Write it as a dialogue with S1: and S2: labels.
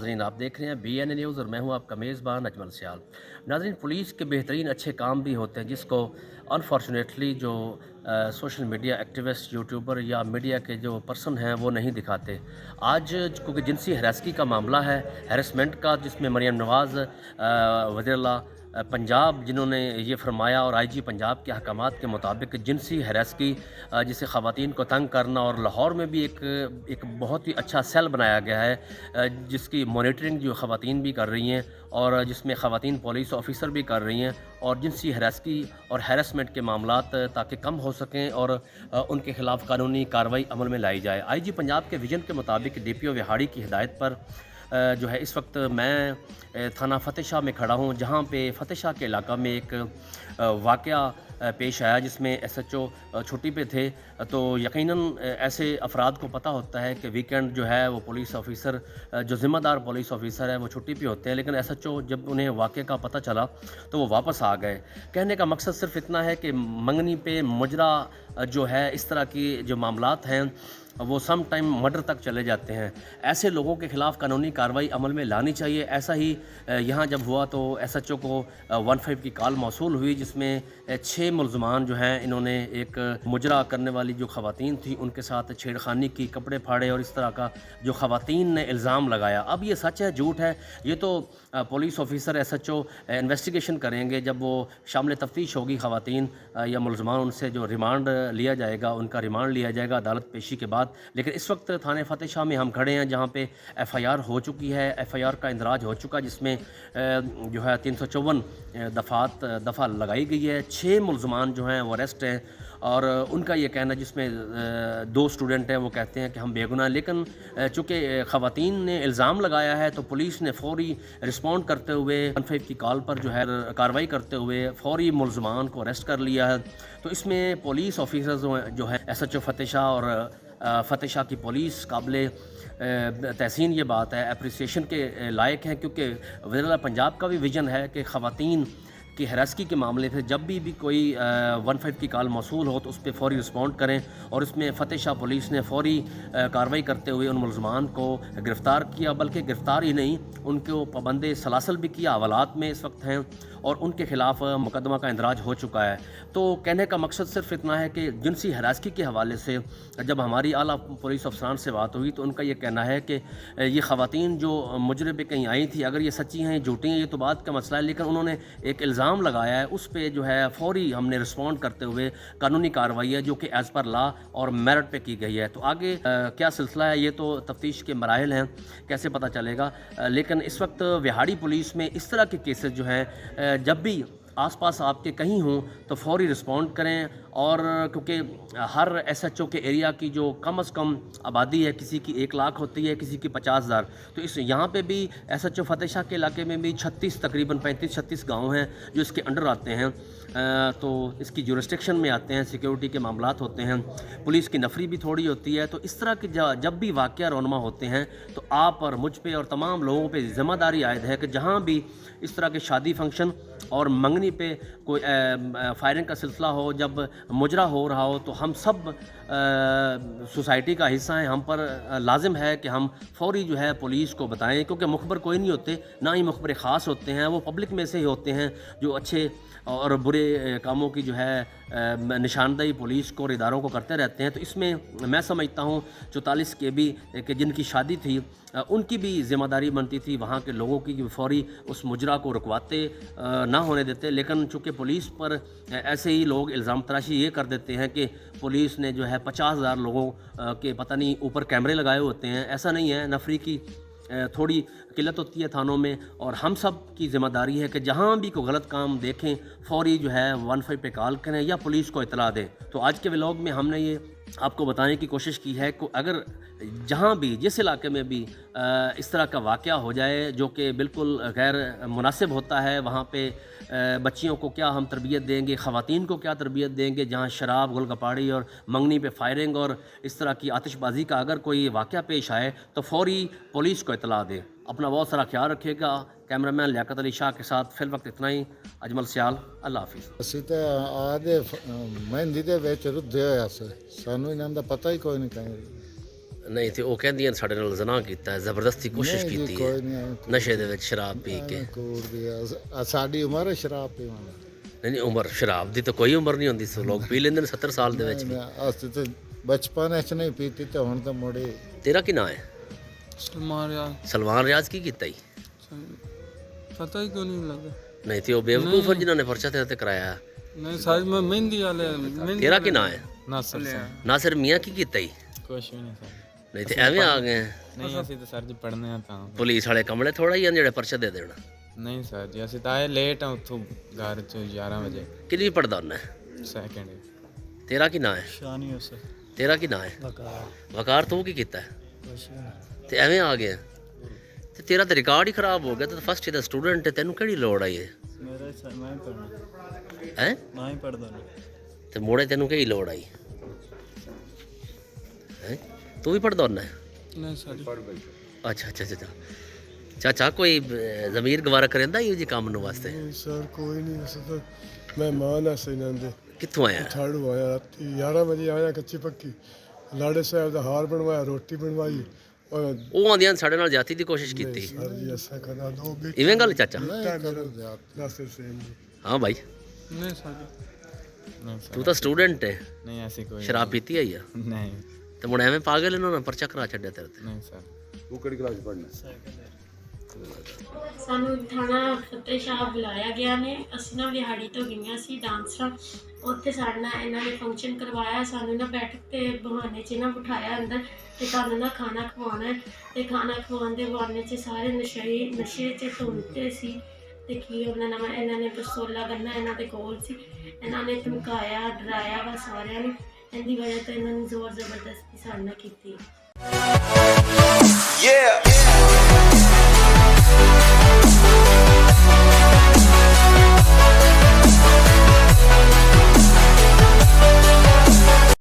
S1: नाज़रीन, आप देख रहे हैं BN न्यूज़ और मैं हूं आपका मेज़बान अजमल सियाल। नाज़रीन, पुलिस के बेहतरीन अच्छे काम भी होते हैं जिसको अनफॉर्चुनेटली जो सोशल मीडिया एक्टिविस्ट, यूट्यूबर या मीडिया के जो पर्सन हैं वो नहीं दिखाते। आज क्योंकि जिनसी हरासगी का मामला है, हैरेसमेंट का, जिसमें मरियम नवाज़ वज़ीर पंजाब जिन्होंने ये फरमाया और IG पंजाब के अहकामात के मुताबिक जिनसी हरासगी जिसे ख़वातीन को तंग करना, और लाहौर में भी एक बहुत ही अच्छा सेल बनाया गया है जिसकी मॉनिटरिंग जो ख़वातीन भी कर रही हैं और जिसमें ख़वातीन पुलिस ऑफिसर भी कर रही हैं, और जिनसी हरासगी और हैरेसमेंट के मामलात ताकि कम हो सकें और उनके ख़िलाफ़ कानूनी कार्रवाई अमल में लाई जाए। IG पंजाब के विजन के मुताबिक DPO विहाड़ी की हिदायत पर जो है इस वक्त मैं थाना फ़तेह शाह में खड़ा हूँ, जहाँ पे फ़तेह शाह के इलाका में एक वाक़या पेश आया जिसमें SHO छुट्टी पे थे। तो यकीनन ऐसे अफराद को पता होता है कि वीकेंड जो है वो पुलिस ऑफिसर जो ज़िम्मेदार पुलिस ऑफिसर है वो छुट्टी पे होते हैं, लेकिन SHO जब उन्हें वाक़े का पता चला तो वो वापस आ गए। कहने का मकसद सिर्फ इतना है कि मंगनी पे मुजरा जो है इस तरह की जो मामलात हैं वो सम टाइम मर्डर तक चले जाते हैं। ऐसे लोगों के ख़िलाफ़ कानूनी कार्रवाई अमल में लानी चाहिए। ऐसा ही यहाँ जब हुआ तो SHO को 15 की कॉल मौसूल हुई जिसमें 6 मुलज़मान जो हैं इन्होंने एक मुजरा करने वाली जो ख़वातीन थी उनके साथ छेड़खानी की, कपड़े फाड़े और इस तरह का जो ख़वातीन ने इल्ज़ाम लगाया। अब ये सच है झूठ है ये तो पुलिस ऑफिसर SHO इन्वेस्टिगेशन करेंगे। जब वो शामिल तफ्तीश होगी ख़वातीन या मुलज़मान, उनसे जो रिमांड लिया जाएगा, उनका रिमांड लिया जाएगा अदालत पेशी के बाद। लेकिन इस वक्त थाने फ़तेह शाह में हम खड़े हैं जहाँ पे FIR हो चुकी है, FIR का इंदराज हो चुका जिसमें जो है 354 दफ़ा लगाई गई है। 6 मुलज़मान जो हैं वो अरेस्ट हैं और उनका ये कहना, जिसमें 2 स्टूडेंट हैं, वो कहते हैं कि हम बेगुनाह, लेकिन चूँकि ख़वातीन ने इल्ज़ाम लगाया है तो पुलिस ने फ़ौरी रिस्पॉन्ड करते हुए 15 की कॉल पर जो है कार्रवाई करते हुए फ़ौरी मुलज़मान को अरेस्ट कर लिया है। तो इसमें पुलिस ऑफिसर्स जो है SHO फ़तेह शाह और फ़तेह शाह की पुलिस काबिले तहसीन ये बात है, एप्रिसिएशन के लायक हैं, क्योंकि वज़ीर पंजाब का भी विजन है कि ख़वातीन की हरासगी के मामले से जब भी कोई 15 की कॉल मौसूल हो तो उस पर फ़ौरी रिस्पॉन्ड करें। और इसमें फ़तेह शाह पुलिस ने फ़ौरी कार्रवाई करते हुए उन मुलज़मान को गिरफ़्तार किया, बल्कि गिरफ़्तार ही नहीं, उनको पाबंद सलासल भी किया, हवालात में इस वक्त हैं और उनके ख़िलाफ़ मुकदमा का इंदराज हो चुका है। तो कहने का मकसद सिर्फ इतना है कि जिनसी हरासगी के हवाले से जब हमारी आला पुलिस अफसरान से बात हुई तो उनका ये कहना है कि ये ख़वातीन जो मुजरे पे कहीं आई थी, अगर ये सच्ची हैं झूठी हैं ये तो बात का मसला है, लेकिन उन्होंने एक इल्ज़ाम लगाया है, उस पर जो है फ़ौरी हमने रिस्पॉन्ड करते हुए कानूनी कार्रवाई है जो कि एज़ पर लॉ और मेरिट पे की गई है। तो आगे क्या सिलसिला है ये तो तफ्तीश के मराहिल हैं, कैसे पता चलेगा। लेकिन इस वक्त विहाड़ी पुलिस में इस तरह के केसेस जो हैं जब भी आसपास आपके कहीं हों तो फ़ौरी रिस्पॉन्ड करें। और क्योंकि हर SHO के एरिया की जो कम से कम आबादी है, किसी की 1 लाख होती है, किसी की 50,000, तो इस यहाँ पे भी SHO फ़तेह शाह के इलाके में भी 36 तकरीबन 35-36 गाँव हैं जो इसके अंडर आते हैं। तो इसकी जुरिस्डिक्शन में आते हैं, सिक्योरिटी के मामलात होते हैं, पुलिस की नफरी भी थोड़ी होती है। तो इस तरह के जब भी वाक़या रोनमा होते हैं तो आप और मुझ पे और तमाम लोगों पे ज़िम्मेदारी आयद है कि जहाँ भी इस तरह के शादी फंक्शन और मंगनी पे कोई फायरिंग का सिलसिला हो, जब मुजरा हो रहा हो, तो हम सब सोसाइटी का हिस्सा हैं, हम पर लाजिम है कि हम फ़ौरी जो है पुलिस को बताएं, क्योंकि मुखबर कोई नहीं होते, ना ही मुखबर ख़ास होते हैं, वो पब्लिक में से ही होते हैं जो अच्छे और बुरे कामों की जो है निशानदेही पुलिस को और इदारों को करते रहते हैं। तो इसमें मैं समझता हूँ 44 के भी कि जिनकी शादी थी उनकी भी ज़िम्मेदारी बनती थी वहाँ के लोगों की, फ़ौरी उस मुजरा को रुकवाते ना होने देते। लेकिन चूँकि पुलिस पर ऐसे ही लोग इल्ज़ाम तराशी ये कर देते हैं कि पुलिस ने जो है 50,000 लोगों के पता नहीं ऊपर कैमरे लगाए होते हैं, ऐसा नहीं है। नफरी की थोड़ी किल्लत होती है थानों में, और हम सब की ज़िम्मेदारी है कि जहाँ भी कोई गलत काम देखें फ़ौरी जो है 15 पे कॉल करें या पुलिस को इतला दें। तो आज के व्लॉग में हमने ये आपको बताने की कोशिश की है कि अगर जहाँ भी जिस इलाके में भी इस तरह का वाक़या हो जाए जो कि बिल्कुल गैर मुनासिब होता है, वहाँ पे बच्चियों को क्या हम तरबियत देंगे, ख़वातीन को क्या तरबियत देंगे, जहाँ शराब, गुलगपाड़ी और मंगनी पे फायरिंग और इस तरह की आतिशबाजी का अगर कोई वाक़या पेश आए तो फ़ौरी पुलिस को इतला दें। अपना बहुत सारा ख्याल रखिएगा। कैमरामैन लियाकत अली शाह के साथ फिल वक्त इतना ही। अजमल सियाल, अल्लाह हाफिज़।
S2: ਅਸੀਂ ਤਾਂ ਆਦੇ ਮਹਿੰਦੀ ਦੇ ਵਿੱਚ ਰੁੱਝੇ ਹੋਇਆ ਸੀ, ਸਾਨੂੰ ਇਹਨਾਂ ਦਾ ਪਤਾ ਹੀ ਕੋਈ ਨਹੀਂ ਕਹੀਂ
S1: ਨਹੀਂ ਤੇ ਉਹ ਕਹਿੰਦੀਆਂ ਸਾਡੇ ਨਾਲ ਜ਼ਨਾ ਕੀਤਾ ਹੈ, ਜ਼ਬਰਦਸਤੀ ਕੋਸ਼ਿਸ਼
S2: ਨਹੀਂ ਜੀ,
S1: ਕੀਤੀ
S2: ਕੋਈ
S1: ਹੈ
S2: ਨਹੀਂ
S1: ਨਸ਼ੇ ਦੇ ਵਿੱਚ ਸ਼ਰਾਬ ਪੀ ਕੇ।
S2: ਕੋਰਦੀ ਆ ਸਾਡੀ ਉਮਰ ਹੈ ਸ਼ਰਾਬ ਪੀਣ ਦੀ।
S1: ਨਹੀਂ ਨਹੀਂ, ਉਮਰ ਸ਼ਰਾਬ ਦੀ ਤਾਂ ਕੋਈ ਉਮਰ ਨਹੀਂ ਹੁੰਦੀ, ਸੋ ਲੋਕ ਪੀ ਲੈਂਦੇ ਨੇ 70 ਸਾਲ ਦੇ ਵਿੱਚ ਵੀ।
S2: ਅਸੀਂ ਤੇ ਬਚਪਨ 'ਚ ਨਹੀਂ ਪੀਤੀ ਤੇ ਹੁਣ ਤਾਂ ਮੁੜੇ।
S1: ਤੇਰਾ ਕੀ ਨਾਂ ਹੈ?
S3: ਸਲਮਾਨ ਰਿਆਜ਼।
S1: ਸਲਮਾਨ ਰਿਆਜ਼ ਕੀ ਕੀਤਾ ਹੀ?
S3: ਪਤਾ ਹੀ ਕਿਉਂ ਨਹੀਂ ਲੱਗਾ।
S1: ਨਹੀਂ ਤੇ ਉਹ ਬੇਵਕੂਫ ਜਿਨ੍ਹਾਂ ਨੇ ਪਰਚਾ ਤੇਰੇ ਤੇ ਕਰਾਇਆ।
S3: ਨਹੀਂ ਸਾਜ ਮੈਂ ਮਹਿੰਦੀ ਵਾਲੇ ਮਹਿੰਦੀ।
S1: ਤੇਰਾ ਕੀ ਨਾਂ ਹੈ?
S3: ਨਾਸਰ ਸਿੰਘ।
S1: ਨਾਸਿਰ ਮੀਆਂ ਕੀ ਕੀਤਾ ਹੀ?
S3: ਕੁਛ ਵੀ ਨਹੀਂ ਸਰ।
S1: ਨਹੀਂ ਤੇ ਐਵੇਂ ਆ ਗਏ।
S3: ਨਹੀਂ ਅਸੀਂ ਤਾਂ ਸਰ ਜੀ ਪੜ੍ਹਨੇ ਆ ਤਾਂ।
S1: ਪੁਲਿਸ ਵਾਲੇ ਕਮਲੇ ਥੋੜਾ ਹੀ ਆ ਜਿਹੜੇ ਪਰਚਾ ਦੇ ਦੇਣ।
S3: ਨਹੀਂ ਸਰ ਜੀ ਅਸੀਂ ਤਾਂ ਆਏ ਲੇਟ ਆ ਉੱਥੋਂ ਘਰ ਚੋਂ 11 ਵਜੇ।
S1: ਕਿੰਨੀ ਪੜਦਾ ਹੁੰਦਾ?
S3: ਸੈਕਿੰਡ।
S1: ਤੇਰਾ ਕੀ ਨਾਂ ਹੈ?
S3: ਸ਼ਾਨੀ ਹੋ ਸਰ।
S1: ਤੇਰਾ ਕੀ ਨਾਂ ਹੈ?
S3: ਵਕਾਰ।
S1: ਵਕਾਰ ਤੂੰ ਕੀ ਕੀਤਾ ਹੈ?
S3: ਕੁਛ ਵੀ ਨਹੀਂ।
S1: ਤੇ ਐਵੇਂ ਆ ਗਿਆ ਤੇ ਤੇਰਾ ਤਾਂ ਰਿਕਾਰਡ ਹੀ ਖਰਾਬ ਹੋ ਗਿਆ। ਤੇ ਫਸਟ ਈਅਰ ਦਾ ਸਟੂਡੈਂਟ ਹੈ, ਤੈਨੂੰ ਕਿਹੜੀ ਲੋੜ ਆਈ ਹੈ?
S3: ਮੇਰਾ ਸਰ ਮੈਂ ਹੀ ਪੜ੍ਹਨਾ।
S1: ਹੈ
S3: ਮੈਂ ਹੀ ਪੜ੍ਹਦਾ
S1: ਤੇ ਮੋੜੇ ਤੈਨੂੰ ਕਿਹੜੀ ਲੋੜ ਆਈ ਹੈ? ਤੂੰ ਵੀ ਪੜਦਾ ਹੁੰਦਾ?
S3: ਨਹੀਂ ਸਰ।
S1: ਅੱਛਾ ਅੱਛਾ ਅੱਛਾ ਚਾਚਾ ਕੋਈ ਜ਼ਮੀਰ ਗਵਾਰਾ ਕਰਦਾ ਇਹੋ ਜਿਹੇ ਕੰਮ ਨੂੰ ਵਾਸਤੇ?
S4: ਸਰ ਕੋਈ ਨਹੀਂ, ਅਸੀਂ ਤਾਂ ਮਹਿਮਾਨ ਆ ਇਹਨਾਂ ਦੇ।
S1: ਕਿੱਥੋਂ ਆਇਆ?
S4: ਠਾੜੂ ਆਇਆ ਰਾਤੀ 11 ਵਜੇ ਆਇਆ, ਕੱਚੀ ਪੱਕੀ ਲਾੜੇ ਸਾਹਿਬ ਦਾ ਹਾਰ ਬਣਵਾਇਆ, ਰੋਟੀ ਬਣਵਾਈ।
S1: ਉਹ ਆਂਦੀਆਂ ਸਾਡੇ ਨਾਲ ਜਾਤੀ ਦੀ ਕੋਸ਼ਿਸ਼ ਕੀਤੀ।
S4: ਸਰ ਜੀ ਅਸਾਂ ਕਦਾ ਦੋ ਬੇਟੇ
S1: ਇਵੇਂ ਗੱਲ ਚਾਚਾ?
S4: ਨਾਸਿਰ ਸੇਨ ਜੀ।
S1: ਹਾਂ ਭਾਈ,
S3: ਨਹੀਂ ਸਰ ਜੀ। ਨਹੀਂ ਸਰ।
S1: ਤੂੰ ਤਾਂ ਸਟੂਡੈਂਟ ਹੈ,
S3: ਨਹੀਂ ਐਸੀ ਕੋਈ
S1: ਸ਼ਰਾਬ ਪੀਤੀ ਆਈ ਆ
S3: ਨਹੀਂ।
S1: ਤੇ ਮੁੜ ਐਵੇਂ ਪਾਗਲ ਇਹਨਾਂ ਨੇ ਪਰਚਾ ਕਰਾ ਛੱਡਿਆ ਤੇਰੇ ਤੇ।
S3: ਨਹੀਂ ਸਰ।
S4: ਉਹ ਕਿਹੜੀ ਕਲਾਸ ਪੜ੍ਹਨਾ?
S5: ਸਾਨੂੰ ਥਾਣਾ ਫਤਿਹ ਸ਼ਾਹ ਬੁਲਾਇਆ ਗਿਆ ਨੇ। ਅਸੀਂ ਨਾ ਵਿਹਾੜੀ ਤੋਂ ਗਈਆਂ ਸੀ ਡਾਂਸਰਾਂ। ਉੱਥੇ ਸਾਡੇ ਨਾਲ ਇਹਨਾਂ ਨੇ ਫੰਕਸ਼ਨ ਕਰਵਾਇਆ। ਸਾਨੂੰ ਨਾ ਬੈਠਕ ਤੇ ਬਹਾਨੇ 'ਚ ਨਾ ਬਿਠਾਇਆ ਅੰਦਰ ਤੇ ਤੁਹਾਨੂੰ ਨਾ ਖਾਣਾ ਖਵਾਉਣਾ ਹੈ। ਤੇ ਖਾਣਾ ਖਵਾਉਣ ਦੇ ਬਹਾਨੇ 'ਚ ਸਾਰੇ ਨਸ਼ੇ 'ਚ ਧੁੰਦੇ ਸੀ। ਤੇ ਕੀ ਇਹਨਾਂ ਨੇ ਪਿਸਤੌਲਾਂ ਕਰਨਾ ਇਹਨਾਂ ਦੇ ਕੋਲ ਸੀ। ਇਹਨਾਂ ਨੇ ਧਮਕਾਇਆ, ਡਰਾਇਆ ਵਾ ਸਾਰਿਆਂ ਨੂੰ। ਇਹਦੀ ਵਜ੍ਹਾ ਤੋਂ ਇਹਨਾਂ ਨੇ ਜ਼ੋਰ ਜ਼ਬਰਦਸਤੀ ਸਾਡੇ ਨਾਲ ਕੀਤੀ।